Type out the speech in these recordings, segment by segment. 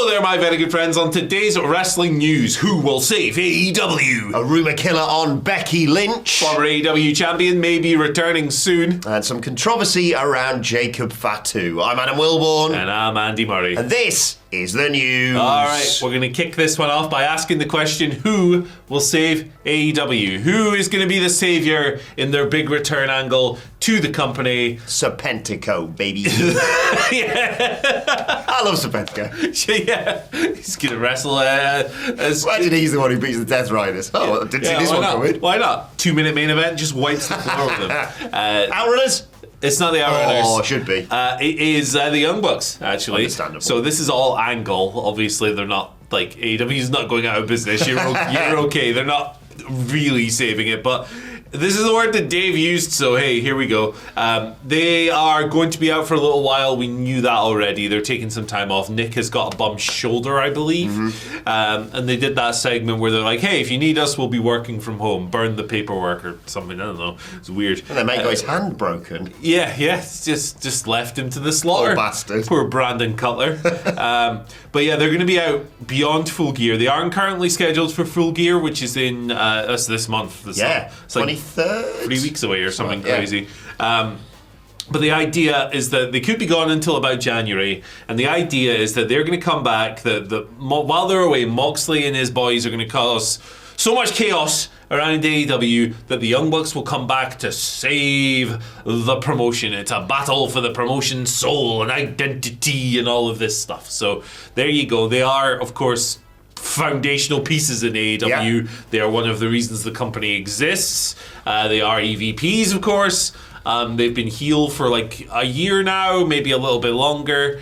Hello there, my very good friends. On today's wrestling news, who will save AEW? A rumour killer on Becky Lynch. Former AEW champion may be returning soon. And some controversy around Jacob Fatu. I'm Adam Wilborn. And I'm Andy Murray. And this is the news. All right, we're going to kick this one off by asking the question, who will save AEW? Who is going to be the savior in their big return angle to the company? Serpentico, baby. Yeah. I love Serpentico. Yeah, he's going to wrestle as... Imagine he's the one who beats the Death Riders. Oh, didn't see this one coming. Why not? 2-minute main event, just wipes the floor with them. Outrunners? It's not the Outrunners. Oh, it should be. It is the Young Bucks, actually. Understandable. So this is all angle. Obviously, they're not, like, AEW's not going out of business. You're okay. They're not really saving it, but... This is the word that Dave used, so hey, here we go. They are going to be out for a little while. We knew that already. They're taking some time off. Nick has got a bum shoulder, I believe. Mm-hmm. And they did that segment where they're like, hey, if you need us, we'll be working from home. Burn the paperwork or something. I don't know. It's weird. And they mate got his hand broken. Yeah. Just left him to the slaughter. Oh, bastard. Poor Brandon Cutler. But yeah, they're going to be out beyond Full Gear. They aren't currently scheduled for Full Gear, which is in that's this month. It's like 23rd? 3 weeks away or something crazy. But the idea is that they could be gone until about January, and the idea is that they're going to come back. While they're away, Moxley and his boys are going to cause so much chaos around AEW that the Young Bucks will come back to save the promotion. It's a battle for the promotion's soul and identity and all of this stuff. So there you go. They are, of course, foundational pieces in AEW. Yeah. They are one of the reasons the company exists. They are EVPs, of course. They've been heel for like a year now, maybe a little bit longer,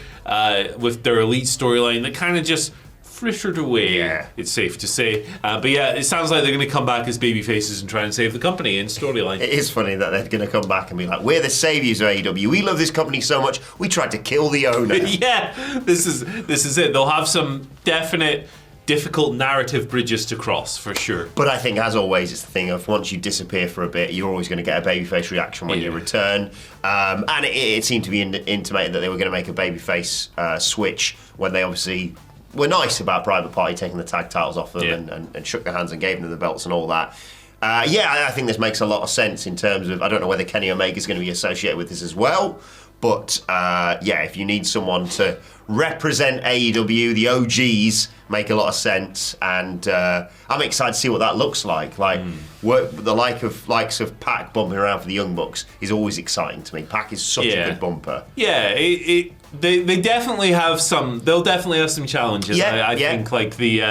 with their Elite storyline that kind of just frittered away, it's safe to say. But yeah, it sounds like they're going to come back as baby faces and try and save the company in storyline. It is funny that they're going to come back and be like, we're the saviors of AEW. We love this company so much, we tried to kill the owner. Yeah, this is it. They'll have some definite difficult narrative bridges to cross, for sure. But I think, as always, it's the thing of once you disappear for a bit, you're always going to get a babyface reaction when you return. And it seemed to be intimated that they were going to make a babyface switch when they obviously were nice about Private Party taking the tag titles off them and shook their hands and gave them the belts and all that. I think this makes a lot of sense in terms of, I don't know whether Kenny Omega's going to be associated with this as well, but if you need someone to represent AEW, the OGs make a lot of sense, and I'm excited to see what that looks like. The likes of Pac bumping around for the Young Bucks is always exciting to me. Pac is such a good bumper. Yeah, they definitely have some. They'll definitely have some challenges. I think like the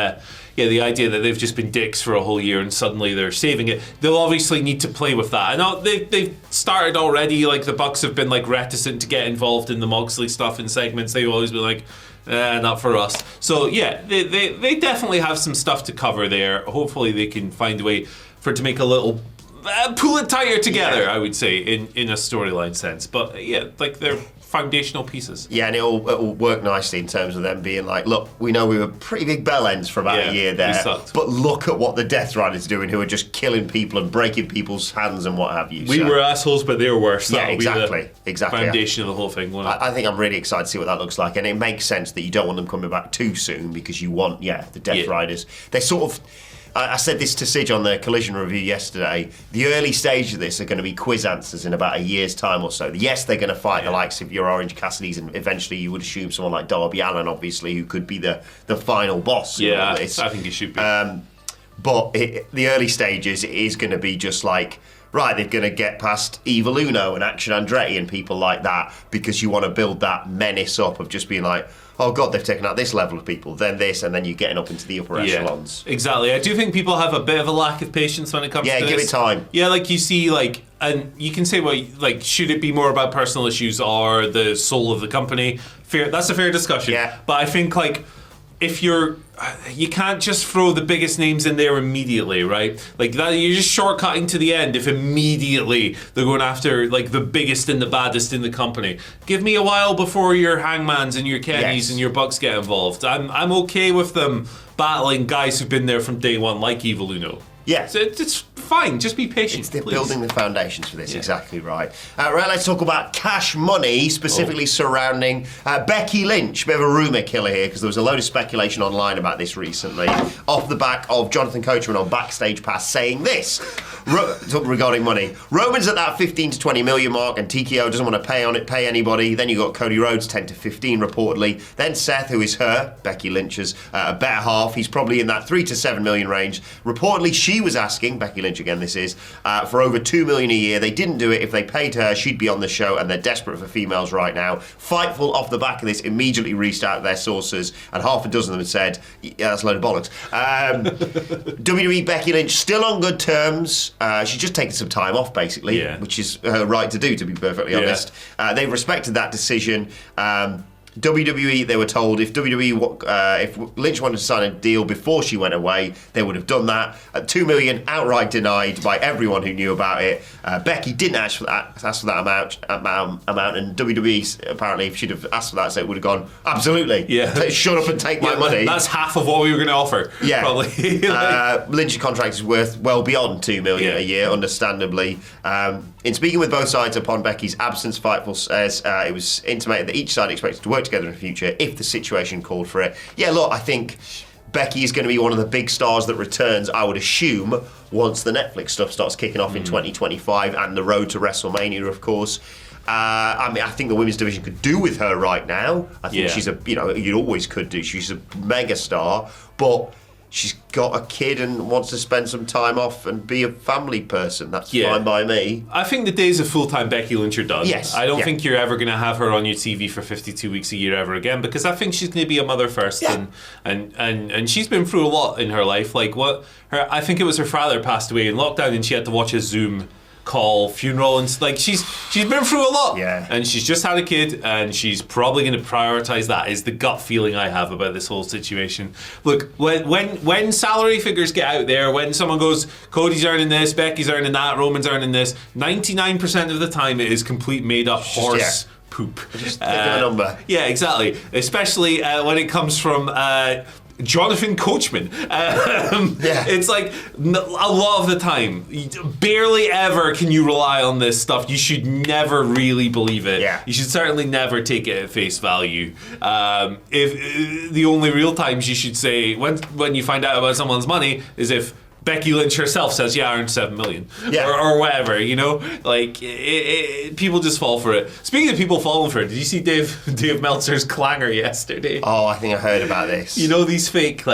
idea that they've just been dicks for a whole year and suddenly they're saving it. They'll obviously need to play with that. I know they've started already. Like the Bucks have been like reticent to get involved in the Moxley stuff in segments. They've always been like, not for us. So yeah, they definitely have some stuff to cover there. Hopefully they can find a way for it to make a little pull it tighter together. I would say in a storyline sense. But like they're foundational pieces. Yeah, and it'll work nicely in terms of them being like, look, we know we were pretty big bell ends for about a year there, but look at what the Death Riders are doing, who are just killing people and breaking people's hands and what have you. We were assholes, but they were worse. That'll be the foundation of the whole thing. I think I'm really excited to see what that looks like, and it makes sense that you don't want them coming back too soon because you want, the Death Riders. They sort of... I said this to Sige on the Collision review yesterday. The early stage of this are going to be quiz answers in about a year's time or so. Yes, they're going to fight the likes of your Orange Cassidys, and eventually you would assume someone like Darby Allin, obviously, who could be the final boss. Yeah, I think he should be. But the early stages, it is going to be just like, right, they're going to get past Evil Uno and Action Andretti and people like that because you want to build that menace up of just being like, oh God, they've taken out this level of people, then this, and then you're getting up into the upper echelons. Exactly. I do think people have a bit of a lack of patience when it comes to this. Yeah, give it time. Yeah, like you see, and you can say, well, like, should it be more about personal issues or the soul of the company? That's a fair discussion. Yeah. But I think, like, if you can't just throw the biggest names in there immediately, right? Like that, you're just shortcutting to the end if immediately they're going after like the biggest and the baddest in the company. Give me a while before your Hangmans and your Kennys and your Bucks get involved. I'm okay with them battling guys who've been there from day one, like Evil Uno. Yeah. So it's fine. Just be patient. They're please. building the foundations for this, exactly right. Right, let's talk about cash money, specifically surrounding Becky Lynch. Bit of a rumour killer here, because there was a load of speculation online about this recently, off the back of Jonathan Coachman on Backstage Pass saying this, regarding money. Roman's at that 15 to 20 million mark, and TKO doesn't want to pay anybody. Then you got Cody Rhodes, 10 to 15 reportedly. Then Seth, who is Becky Lynch's better half. He's probably in that 3 to 7 million range. Reportedly, she was asking, Becky Lynch again this is, for over 2 million a year. They didn't do it. If they paid her, she'd be on the show, and they're desperate for females right now. Fightful, off the back of this, immediately reached out to their sources, and half a dozen of them said, yeah, that's a load of bollocks. WWE Becky Lynch still on good terms. She's just taken some time off, basically, which is her right to do, to be perfectly honest. They've respected that decision. WWE, they were told if Lynch wanted to sign a deal before she went away, they would have done that. At $2 million, outright denied by everyone who knew about it. Becky didn't ask for that amount, and WWE apparently, if she'd have asked for that, so it would have gone absolutely. Yeah, shut up and take my money. That's half of what we were going to offer. Yeah, probably. Lynch's contract is worth well beyond $2 million a year, understandably. In speaking with both sides upon Becky's absence, Fightful says it was intimated that each side expected to work together in the future if the situation called for it. Yeah, look, I think Becky is going to be one of the big stars that returns, I would assume, once the Netflix stuff starts kicking off in 2025 and the road to WrestleMania, of course. I think the women's division could do with her right now. I think she's you always could do. She's a mega star, but she's got a kid and wants to spend some time off and be a family person. That's fine by me. I think the days of full-time Becky Lynch are done. Yes. I don't think you're ever going to have her on your TV for 52 weeks a year ever again, because I think she's going to be a mother first. Yeah. And she's been through a lot in her life. I think it was her father passed away in lockdown, and she had to watch a Zoom call funeral, and she's been through a lot, and she's just had a kid, and she's probably going to prioritize that, is the gut feeling I have about this whole situation. Look, when salary figures get out there, when someone goes, Cody's earning this, Becky's earning that, Roman's earning this, 99% of the time it is complete made up horse poop. Just think of a number. Yeah, exactly. Especially when it comes from Jonathan Coachman. It's like a lot of the time, barely ever can you rely on this stuff. You should never really believe it. You should certainly never take it at face value. If the only real times you should say when you find out about someone's money is if Becky Lynch herself says, I earned $7 million. Or whatever, people just fall for it. Speaking of people falling for it, did you see Dave Meltzer's clanger yesterday? Oh, I think I heard about this. These fake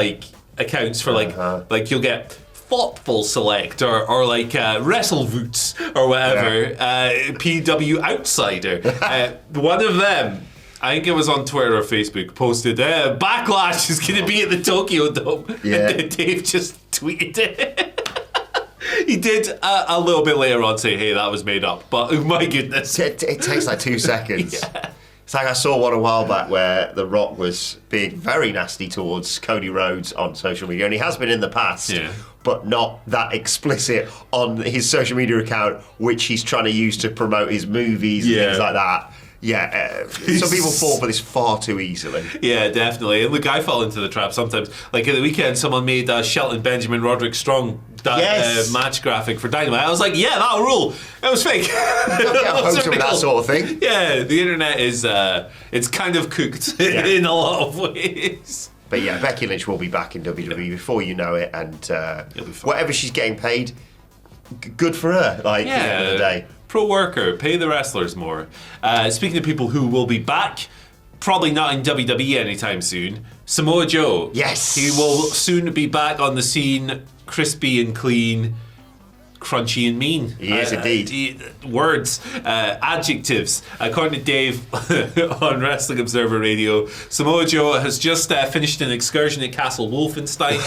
accounts for you'll get Thoughtful Select or WrestleVoots or whatever, PW Outsider. One of them, I think it was on Twitter or Facebook, posted, Backlash is going to be at the Tokyo Dome. And Dave just tweeted it. He did a little bit later on say, hey, that was made up. But oh my goodness. It takes like 2 seconds. It's like I saw one a while back where The Rock was being very nasty towards Cody Rhodes on social media, and he has been in the past, but not that explicit on his social media account, which he's trying to use to promote his movies and things like that. Some people fall for this far too easily. Yeah, definitely. And look, I fall into the trap sometimes. Like at the weekend, someone made Shelton Benjamin Roderick Strong match graphic for Dynamite. I was like, that'll rule. It was fake. Don't get hooked with that sort of thing. Yeah, the internet is it's kind of cooked in a lot of ways. But Becky Lynch will be back in WWE before you know it, and whatever she's getting paid, good for her. At the end of the day. Pro worker, pay the wrestlers more. Speaking of people who will be back, probably not in WWE anytime soon, Samoa Joe. Yes. He will soon be back on the scene, crispy and clean, crunchy and mean. He is indeed. Words, adjectives. According to Dave on Wrestling Observer Radio, Samoa Joe has just finished an excursion at Castle Wolfenstein.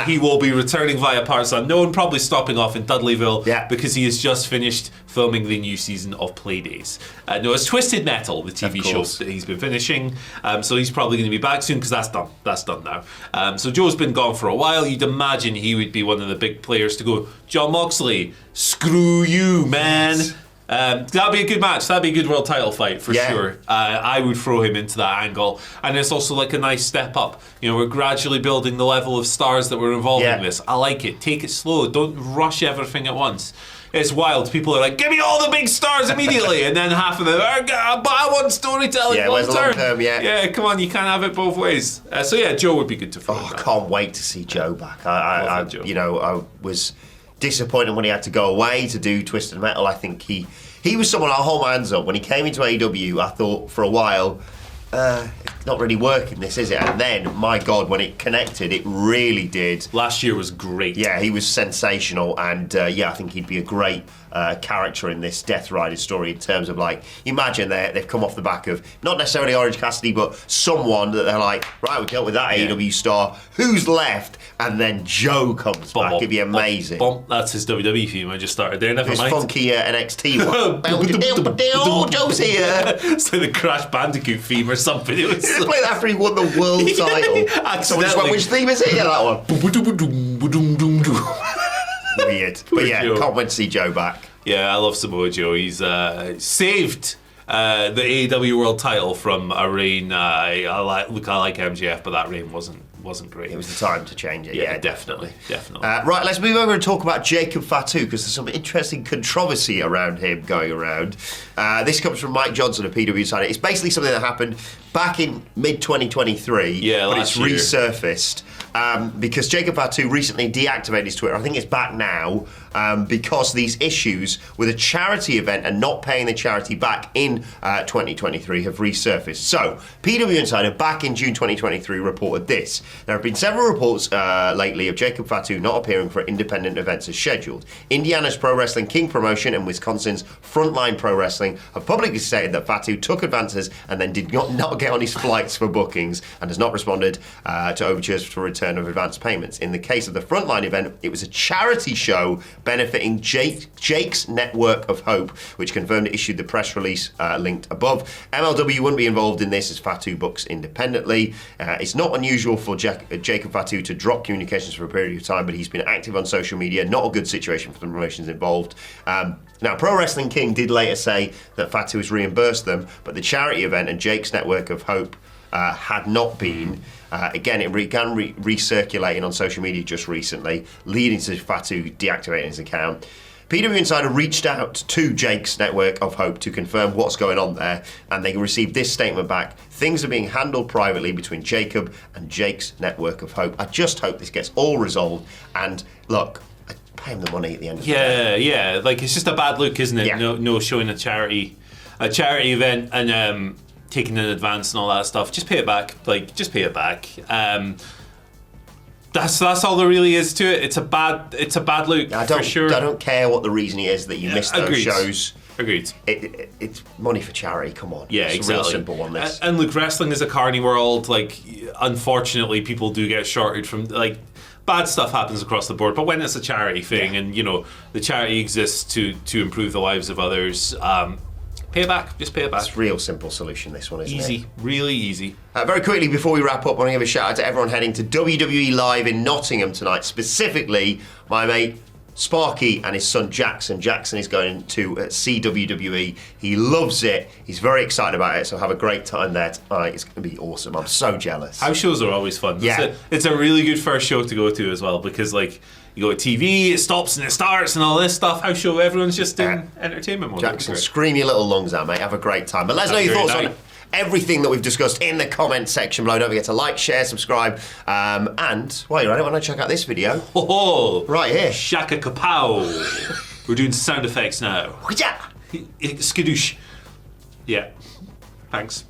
He will be returning via parts unknown, probably stopping off in Dudleyville because he has just finished filming the new season of Playdays. It's Twisted Metal, the TV show that he's been finishing. So he's probably going to be back soon because that's done. That's done now. So Joe's been gone for a while. You'd imagine he would be one of the big players to go, John Moxley, screw you, man. That'd be a good match. That'd be a good world title fight for sure. I would throw him into that angle, and it's also like a nice step up. You know, we're gradually building the level of stars that we're involved in this. I like it. Take it slow. Don't rush everything at once. It's wild. People are like, give me all the big stars immediately, and then half of them are, but I want storytelling long term. Yeah, come on, you can't have it both ways. So yeah, Joe would be good to throw. I can't wait to see Joe back. I was disappointed when he had to go away to do Twisted Metal. I think he was someone I'll hold my hands up. When he came into AEW, I thought for a while, it's not really working this, is it? And then, my God, when it connected, it really did. Last year was great. Yeah, he was sensational, and I think he'd be a great character in this Death Rider story in terms of, like, imagine they've come off the back of, not necessarily Orange Cassidy, but someone that they're like, right, we dealt with that AEW star, who's left? And then Joe comes back. It'd be amazing. That's his WWE theme. I just started there. Never mind. His funky NXT one. Joe's here. It's like the Crash Bandicoot theme or something. It was played that after he won the world title. So just went, which theme is it? Yeah, that one. Weird. But yeah, can't wait to see Joe back. Yeah, I love Samoa Joe. He's saved the AEW world title from a reign. I like MJF, but that reign wasn't great. It was the time to change it. Yeah, definitely. Right, let's move over and talk about Jacob Fatu, because there's some interesting controversy around him going around. This comes from Mike Johnson of PW Insider. It's basically something that happened back in mid-2023, but it's resurfaced because Jacob Fatu recently deactivated his Twitter. I think it's back now because these issues with a charity event and not paying the charity back in 2023 have resurfaced. So, PW Insider back in June 2023 reported this. There have been several reports lately of Jacob Fatu not appearing for independent events as scheduled. Indiana's Pro Wrestling King Promotion and Wisconsin's Frontline Pro Wrestling have publicly stated that Fatu took advances and then did not get on his flights for bookings and has not responded to overtures for return of advance payments. In the case of the Frontline event, it was a charity show benefiting Jake's Network of Hope, which confirmed it issued the press release linked above. MLW wouldn't be involved in this as Fatu books independently. It's not unusual for Jacob Fatu to drop communications for a period of time, but he's been active on social media. Not a good situation for the promotions involved. Now, Pro Wrestling King did later say that Fatu has reimbursed them, but the charity event and Jake's Network of Hope had not been. Again, it began recirculating on social media just recently, leading to Fatu deactivating his account. PW Insider reached out to Jake's Network of Hope to confirm what's going on there, and they received this statement back. Things are being handled privately between Jacob and Jake's Network of Hope. I just hope this gets all resolved, and look, I pay him the money at the end of the day. Yeah, like it's just a bad look, isn't it? Yeah. No showing a charity event and taking an advance and all that stuff. Just pay it back. Just pay it back. That's all there really is to it. It's a bad look for sure. I don't care what the reasoning is that you missed those shows. Agreed. It's money for charity. Come on. Yeah, it's a real simple one. This. And look, wrestling is a carny world. Like, unfortunately, people do get shorted from bad stuff happens across the board. But when it's a charity thing, and the charity exists to improve the lives of others. Pay it back. Just pay it back. It's a real simple solution, this one, isn't it? Easy. Really easy. Very quickly, before we wrap up, I want to give a shout out to everyone heading to WWE Live in Nottingham tonight. Specifically, my mate Sparky and his son Jackson. Jackson is going to see WWE. He loves it. He's very excited about it, so have a great time there tonight. It's going to be awesome. I'm so jealous. House shows are always fun. Yeah. It's a really good first show to go to as well, because you go to TV, it stops and it starts and all this stuff. House show, everyone's just in entertainment mode. Jackson, scream your little lungs out, mate. Have a great time. But let us know your thoughts on everything that we've discussed in the comment section below. Don't forget to like, share, subscribe. And while you're at it, why don't you check out this video? Right here. Shaka kapow. We're doing sound effects now. Yeah. Skadoosh. Yeah. Thanks.